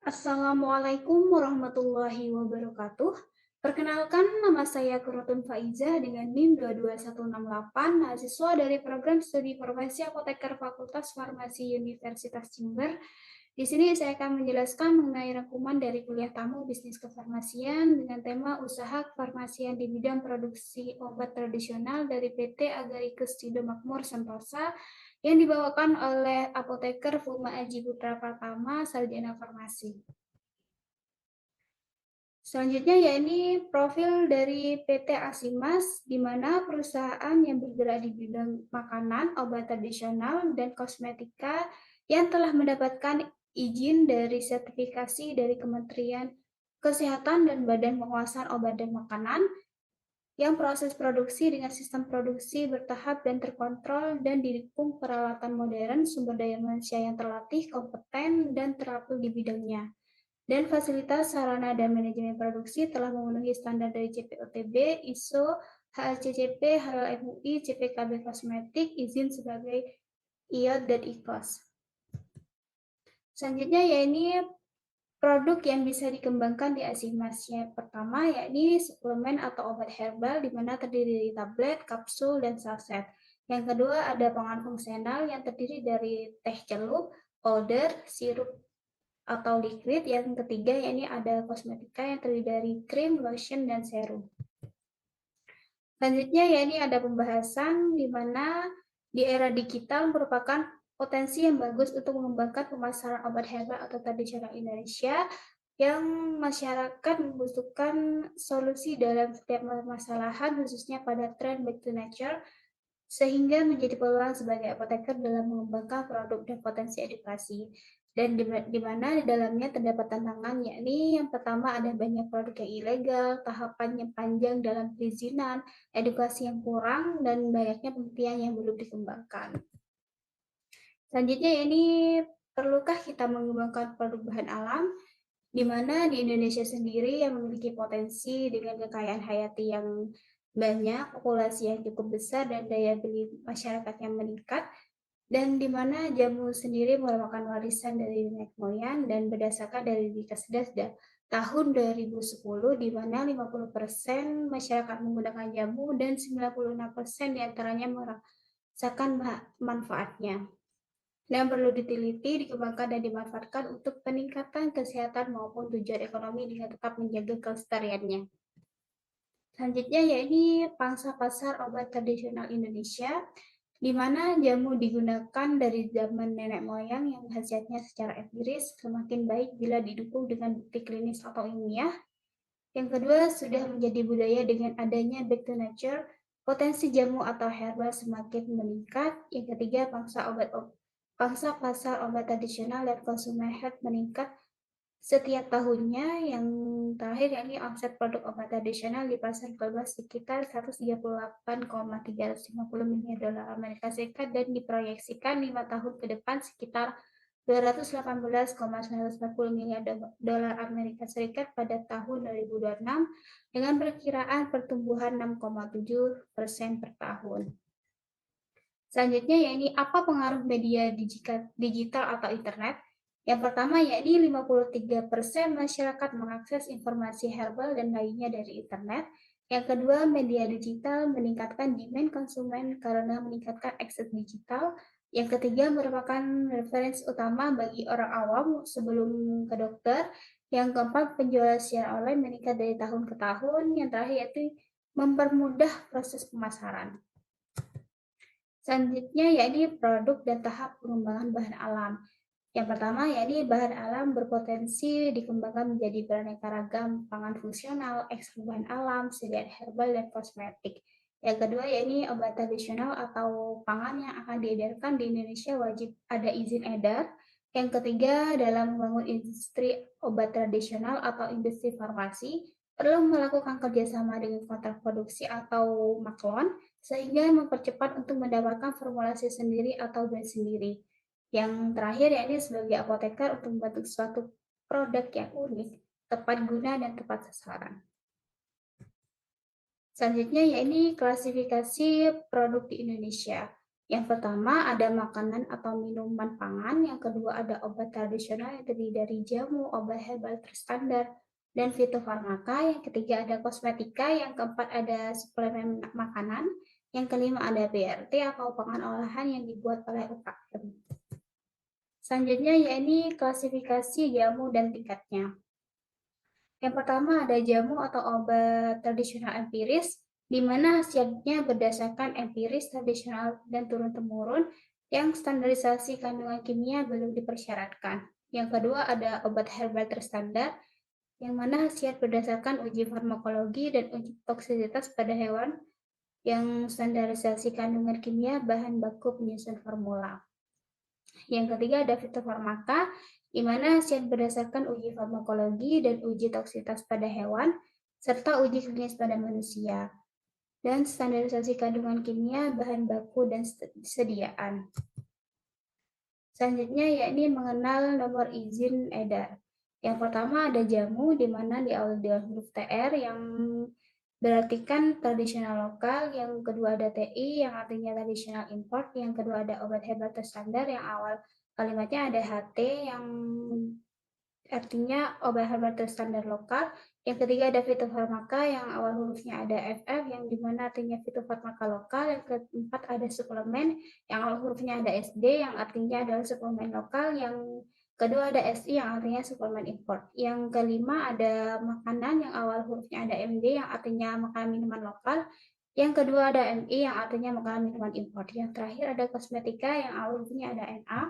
Assalamualaikum warahmatullahi wabarakatuh. Perkenalkan, nama saya Kurotun Faiza dengan NIM 22168, mahasiswa dari program studi profesi apoteker Fakultas Farmasi Universitas Jember. Di sini saya akan menjelaskan mengenai rangkuman dari kuliah tamu bisnis kefarmasian dengan tema usaha kefarmasian di bidang produksi obat tradisional dari PT Agaricus Sido Makmur Sentosa yang dibawakan oleh apoteker Fuma Aji Putra Pratama, Sarjana Farmasi. Selanjutnya ya ini profil dari PT Asimas, di mana perusahaan yang bergerak di bidang makanan, obat tradisional, dan kosmetika yang telah mendapatkan izin dari sertifikasi dari Kementerian Kesehatan dan Badan Pengawasan Obat dan Makanan, yang proses produksi dengan sistem produksi bertahap dan terkontrol dan didukung peralatan modern, sumber daya manusia yang terlatih, kompeten, dan terampil di bidangnya. Dan fasilitas sarana dan manajemen produksi telah memenuhi standar dari CPOTB, ISO, HACCP, Halal MUI, CPKB Kosmetik, izin sebagai IOT dan IKOS. Selanjutnya ya ini produk yang bisa dikembangkan di Asimas. Yang pertama yakni suplemen atau obat herbal di mana terdiri dari tablet, kapsul, dan saset. Yang kedua ada pangan fungsional yang terdiri dari teh celup, powder, sirup atau liquid. Yang ketiga yakni ada kosmetika yang terdiri dari krim, lotion, dan serum. Selanjutnya yakni ada pembahasan di mana di era digital merupakan potensi yang bagus untuk mengembangkan pemasaran obat herbal atau tradisional Indonesia yang masyarakat membutuhkan solusi dalam setiap permasalahan khususnya pada tren back to nature sehingga menjadi peluang sebagai apoteker dalam mengembangkan produk dan potensi edukasi. Dan di mana di dalamnya terdapat tantangan, yakni yang pertama ada banyak produk yang ilegal, tahapan yang panjang dalam perizinan, edukasi yang kurang, dan banyaknya pembuktian yang belum dikembangkan. Selanjutnya ini perlukah kita mengembangkan produk bahan alam, di mana di Indonesia sendiri yang memiliki potensi dengan kekayaan hayati yang banyak, populasi yang cukup besar, dan daya beli masyarakat yang meningkat, dan di mana jamu sendiri merupakan warisan dari nenek moyang dan berdasarkan dari Dikasdas tahun 2010, di mana 50% masyarakat menggunakan jamu dan 96% diantaranya merasakan manfaatnya dan perlu diteliti, dikembangkan, dan dimanfaatkan untuk peningkatan kesehatan maupun tujuan ekonomi dengan tetap menjaga kelestariannya. Selanjutnya yakni pangsa pasar obat tradisional Indonesia, di mana jamu digunakan dari zaman nenek moyang yang khasiatnya secara empiris semakin baik bila didukung dengan bukti klinis atau ilmiah. Yang kedua, sudah menjadi budaya dengan adanya back to nature, potensi jamu atau herbal semakin meningkat. Yang ketiga, pangsa pasar obat tradisional dan konsumen health meningkat setiap tahunnya. Yang terakhir yakni omset produk obat tradisional di pasar global sekitar 138,350 miliar dolar Amerika Serikat dan diproyeksikan 5 tahun ke depan sekitar 218,940 miliar dolar Amerika Serikat pada tahun 2026 dengan perkiraan pertumbuhan 6,7% per tahun. Selanjutnya yakni apa pengaruh media digital atau internet? Yang pertama yakni 53% masyarakat mengakses informasi herbal dan lainnya dari internet. Yang kedua, media digital meningkatkan demand konsumen karena meningkatkan akses digital. Yang ketiga, merupakan referensi utama bagi orang awam sebelum ke dokter. Yang keempat, penjualan secara online meningkat dari tahun ke tahun. Yang terakhir yaitu mempermudah proses pemasaran. Selanjutnya yakni produk dan tahap pengembangan bahan alam. Yang pertama yakni bahan alam berpotensi dikembangkan menjadi beraneka ragam pangan fungsional, ekstrak bahan alam, sediaan herbal, dan kosmetik. Yang kedua yakni obat tradisional atau pangan yang akan diedarkan di Indonesia wajib ada izin edar. Yang ketiga, dalam membangun industri obat tradisional atau industri farmasi, perlu melakukan kerjasama dengan kontrak produksi atau maklon, sehingga mempercepat untuk mendapatkan formulasi sendiri atau brand sendiri. Yang terakhir yakni sebagai apoteker untuk membentuk suatu produk yang unik, tepat guna, dan tepat sasaran. Selanjutnya yakni klasifikasi produk di Indonesia. Yang pertama ada makanan atau minuman pangan, yang kedua ada obat tradisional yang terdiri dari jamu, obat herbal terstandar, dan fitofarmaka, yang ketiga ada kosmetika, yang keempat ada suplemen makanan, yang kelima ada BRT atau pangan olahan yang dibuat oleh UKM. Selanjutnya yakni klasifikasi jamu dan tingkatnya. Yang pertama ada jamu atau obat tradisional empiris, di mana hasilnya berdasarkan empiris tradisional dan turun-temurun yang standarisasi kandungan kimia belum dipersyaratkan. Yang kedua ada obat herbal terstandar, yang mana hasil berdasarkan uji farmakologi dan uji toksisitas pada hewan yang standarisasi kandungan kimia bahan baku penyusun formula. Yang ketiga ada fitofarmaka, di mana hasil berdasarkan uji farmakologi dan uji toksisitas pada hewan, serta uji klinis pada manusia, dan standarisasi kandungan kimia, bahan baku, dan sediaan. Selanjutnya yakni mengenal nomor izin edar. Yang pertama ada jamu, di mana diawali dengan huruf TR yang berarti kan tradisional lokal. Yang kedua ada TI yang artinya tradisional import. Yang kedua ada obat herbal terstandar yang awal kalimatnya ada HT yang artinya obat herbal terstandar lokal. Yang ketiga ada fitofarmaka yang awal hurufnya ada FF yang dimana artinya fitofarmaka lokal. Yang keempat ada suplemen yang awal hurufnya ada SD yang artinya adalah suplemen lokal. Yang kedua ada SI yang artinya suplemen import. Yang kelima ada makanan yang awal hurufnya ada MD yang artinya makanan minuman lokal. Yang kedua ada MI yang artinya makanan minuman import. Yang terakhir ada kosmetika yang awal hurufnya ada NA.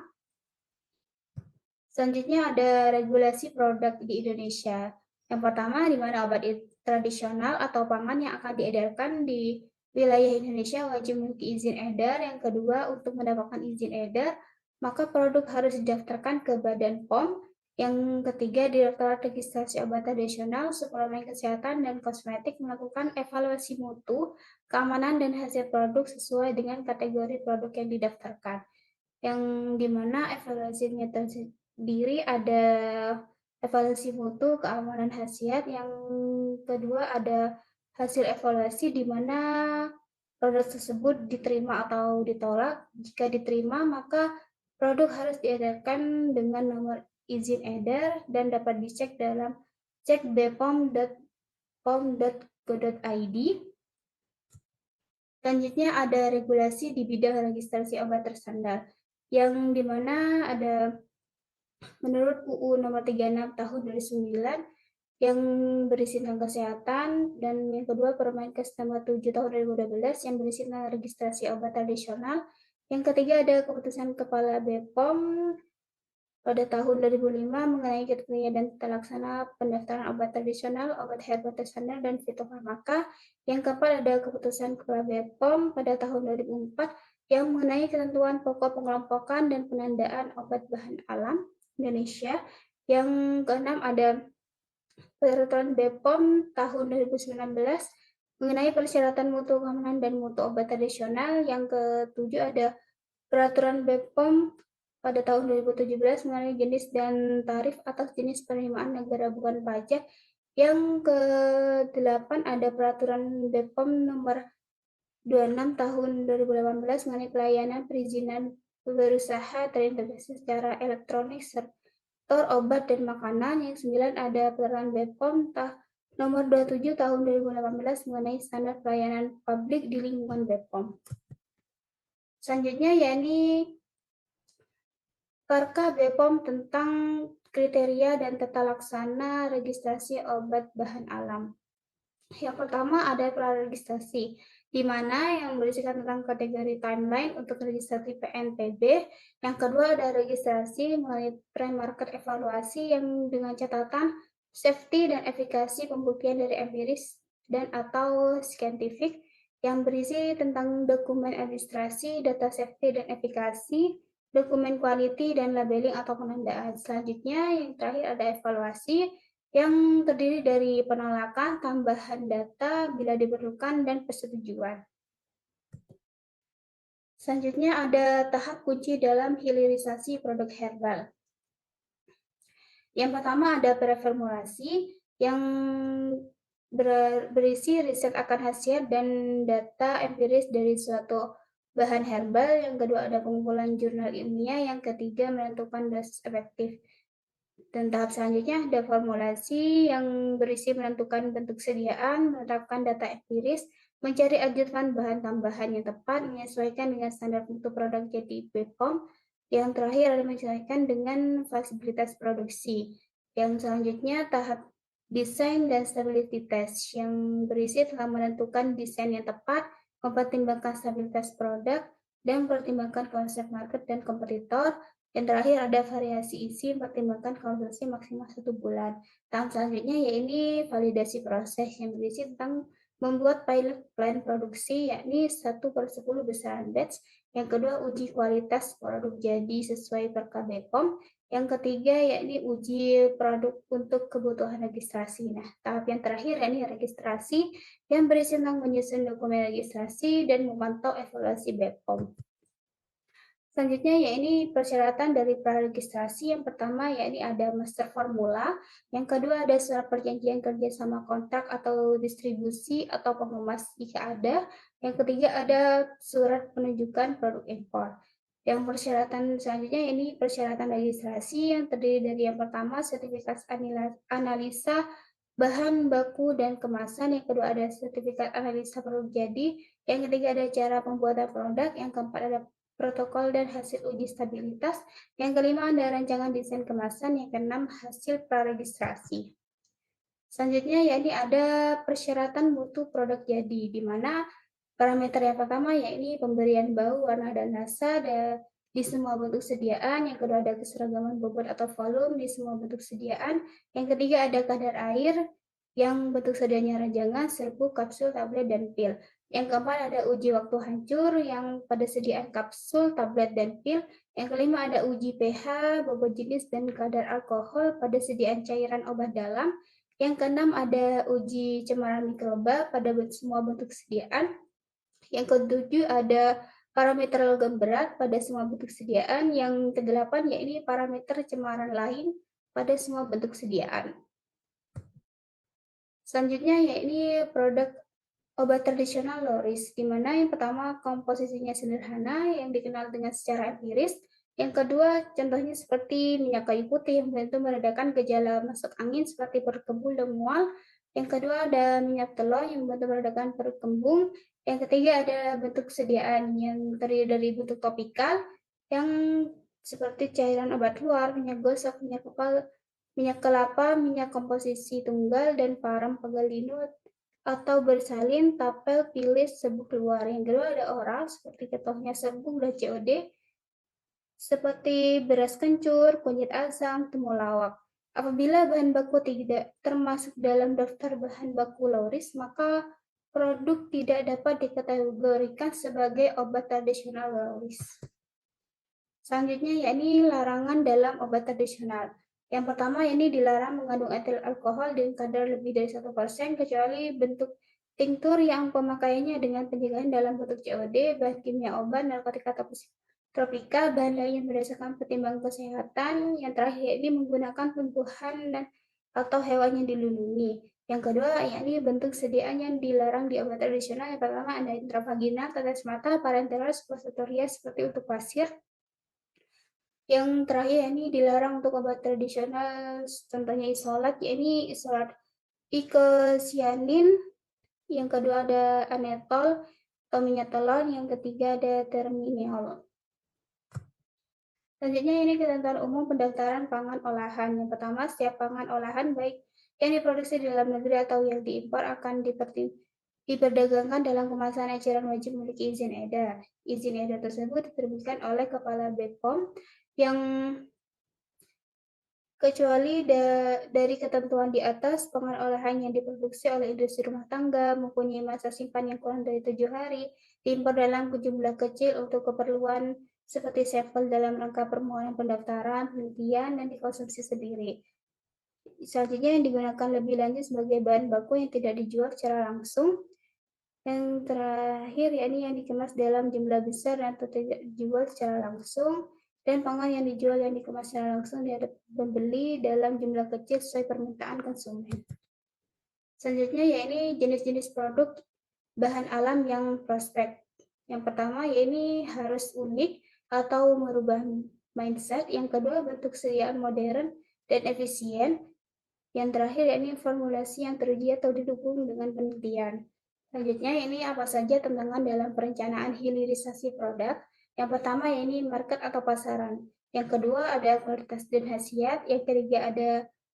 Selanjutnya ada regulasi produk di Indonesia. Yang pertama, di mana obat tradisional atau pangan yang akan diedarkan di wilayah Indonesia wajib memiliki izin edar. Yang kedua, untuk mendapatkan izin edar, maka produk harus didaftarkan ke Badan POM. Yang ketiga, Direktorat Registrasi Obat Tradisional, Suplemen Kesehatan, dan Kosmetik melakukan evaluasi mutu, keamanan, dan hasil produk sesuai dengan kategori produk yang didaftarkan. Yang dimana evaluasinya terdiri ada evaluasi mutu, keamanan khasiat. Yang kedua ada hasil evaluasi di mana produk tersebut diterima atau ditolak. Jika diterima, maka produk harus diedarkan dengan nomor izin edar dan dapat dicek dalam cek bpom.pom.go.id. Selanjutnya ada regulasi di bidang registrasi obat terstandar, yang dimana ada menurut UU nomor 36 tahun 2009 yang berisi tentang kesehatan, dan yang kedua Permenkes nomor 7 tahun 2012 yang berisi tentang registrasi obat tradisional. Yang ketiga ada keputusan Kepala BPOM pada tahun 2005 mengenai kriteria dan tata laksana pendaftaran obat tradisional, obat herbal terstandar, dan fitofarmaka. Yang keempat ada keputusan Kepala BPOM pada tahun 2004 yang mengenai ketentuan pokok pengelompokan dan penandaan obat bahan alam Indonesia. Yang keenam ada peraturan BPOM tahun 2019 mengenai persyaratan mutu keamanan dan mutu obat tradisional. Yang ketujuh ada peraturan BPOM pada tahun 2017 mengenai jenis dan tarif atas jenis penerimaan negara bukan pajak. Yang ke-8 ada peraturan BPOM nomor 26 tahun 2018 mengenai pelayanan perizinan berusaha terintegrasi secara elektronik sektor obat dan makanan. Yang 9 ada peraturan BPOM nomor 27 tahun 2018 mengenai standar pelayanan publik di lingkungan BPOM. Selanjutnya yakni Perka BPOM tentang kriteria dan tata laksana registrasi obat bahan alam. Yang pertama ada praregistrasi, di mana yang berisikan tentang kategori timeline untuk registrasi PNPB. Yang kedua ada registrasi melalui pre-market evaluasi yang dengan catatan safety dan efikasi pembuktian dari empiris dan atau scientific yang berisi tentang dokumen administrasi, data safety dan efikasi, dokumen quality dan labeling atau penandaan. Selanjutnya yang terakhir ada evaluasi yang terdiri dari penolakan, tambahan data bila diperlukan, dan persetujuan. Selanjutnya ada tahap kunci dalam hilirisasi produk herbal. Yang pertama ada preformulasi yang berisi riset akan khasiat dan data empiris dari suatu bahan herbal, yang kedua ada pengumpulan jurnal ilmiah, yang ketiga menentukan dosis efektif. Dan tahap selanjutnya ada formulasi yang berisi menentukan bentuk sediaan, menetapkan data empiris, mencari ajudan bahan tambahan yang tepat, menyesuaikan dengan standar mutu produk jadi BPOM. Yang terakhir ada menyesuaikan dengan fleksibilitas produksi. Yang selanjutnya tahap desain dan stability test yang berisi telah menentukan desain yang tepat, mempertimbangkan stabilitas produk, dan mempertimbangkan konsep market dan kompetitor. Yang terakhir ada variasi isi, mempertimbangkan kalkulasi maksimal 1 bulan. Tahap selanjutnya yaitu validasi proses yang berisi tentang membuat pilot plan produksi, yakni 1/10 besaran batch. Yang kedua, uji kualitas produk jadi sesuai per KBPOM. Yang ketiga, yakni uji produk untuk kebutuhan registrasi. Nah, tahap yang terakhir yakni registrasi yang berisi tentang menyusun dokumen registrasi dan memantau evaluasi BPOM. Selanjutnya yakni persyaratan dari praregistrasi. Yang pertama yakni ada master formula, yang kedua ada surat perjanjian kerjasama kontrak atau distribusi atau pengemas jika ada, yang ketiga ada surat penunjukan produk impor. Yang persyaratan selanjutnya ini persyaratan registrasi yang terdiri dari yang pertama sertifikat analisa bahan baku dan kemasan, yang kedua ada sertifikat analisa produk jadi, yang ketiga ada cara pembuatan produk, yang keempat ada protokol dan hasil uji stabilitas, yang kelima ada rancangan desain kemasan, yang keenam hasil praregistrasi. Selanjutnya yakni ada persyaratan mutu produk jadi, di mana parameter yang pertama yakni pemberian bau, warna, dan rasa di semua bentuk sediaan, yang kedua ada keseragaman bobot atau volume di semua bentuk sediaan, yang ketiga ada kadar air yang bentuk sedianya ranjangan, serbuk, kapsul, tablet, dan pil. Yang keempat ada uji waktu hancur yang pada sediaan kapsul, tablet, dan pil. Yang kelima ada uji pH, bobot jenis, dan kadar alkohol pada sediaan cairan obat dalam. Yang keenam ada uji cemaran mikroba pada semua bentuk sediaan. Yang ketujuh ada parameter logam berat pada semua bentuk sediaan. Yang kedelapan yakni parameter cemaran lain pada semua bentuk sediaan. Selanjutnya yakni produk obat tradisional Loris, di mana yang pertama komposisinya sederhana yang dikenal dengan secara empiris. Yang kedua, contohnya seperti minyak kayu putih yang membantu meredakan gejala masuk angin seperti perut kembung dan mual. Yang kedua ada minyak telur yang membantu meredakan perut kembung. Yang ketiga ada bentuk sediaan yang terdiri dari bentuk topikal yang seperti cairan obat luar, minyak gosok, minyak kelapa, minyak komposisi tunggal, dan parem pegelinu atau bersalin, tapel, pilis, serbuk keluar. Yang kedua ada oral, seperti contohnya serbuk dan COD, seperti beras kencur, kunyit asam, temulawak. Apabila bahan baku tidak termasuk dalam daftar bahan baku Loris, maka produk tidak dapat dikategorikan sebagai obat tradisional Loris. Selanjutnya yakni larangan dalam obat tradisional. Yang pertama yakni dilarang mengandung etil alkohol dengan kadar lebih dari 1% kecuali bentuk tinktur yang pemakaiannya dengan pencegahan dalam bentuk COD, bahan kimia obat, narkotika atau tropika, bahan lain yang berdasarkan pertimbangan kesehatan. Yang terakhir yakni menggunakan tumbuhan dan atau hewan yang dilindungi. Yang kedua yakni bentuk sediaan yang dilarang di obat tradisional. Yang pertama ada intravaginal, tetes mata, parenteral, suppositoria seperti untuk pasir. Yang terakhir ini dilarang untuk obat tradisional, contohnya isolat, yakni isolat ikosianin. Yang kedua ada anetol atau minyak telon. Yang ketiga ada termineol. Selanjutnya ini ketentuan umum pendaftaran pangan olahan. Yang pertama, setiap pangan olahan baik yang diproduksi di dalam negeri atau yang diimpor akan diperdagangkan dalam kemasan eceran wajib memiliki izin edar. Izin edar tersebut diterbitkan oleh Kepala BPOM yang kecuali dari ketentuan di atas, pangan olahan yang diproduksi oleh industri rumah tangga mempunyai masa simpan yang kurang dari 7 hari, diimpor dalam jumlah kecil untuk keperluan seperti sampel dalam rangka permohonan pendaftaran, penelitian, dan dikonsumsi sendiri. Selanjutnya yang digunakan lebih lanjut sebagai bahan baku yang tidak dijual secara langsung. Yang terakhir yakni yang dikemas dalam jumlah besar dan tidak dijual secara langsung. Dan pangan yang dijual yang dikemas secara langsung dihadap pembeli dalam jumlah kecil sesuai permintaan konsumen. Selanjutnya yakni jenis-jenis produk bahan alam yang prospek. Yang pertama, ya ini harus unik atau merubah mindset. Yang kedua, bentuk sediaan modern dan efisien. Yang terakhir, yakni formulasi yang teruji atau didukung dengan penelitian. Selanjutnya, ini apa saja tantangan dalam perencanaan hilirisasi produk. Yang pertama, yakni market atau pasaran. Yang kedua, ada kualitas dan khasiat. Yang ketiga, ada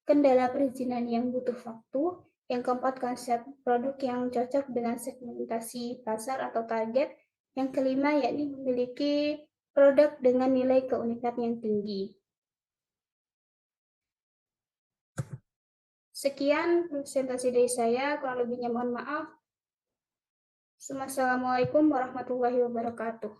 kendala perizinan yang butuh waktu. Yang keempat, konsep produk yang cocok dengan segmentasi pasar atau target. Yang kelima, yakni memiliki produk dengan nilai keunikan yang tinggi. Sekian presentasi dari saya, kurang lebihnya mohon maaf. Assalamualaikum warahmatullahi wabarakatuh.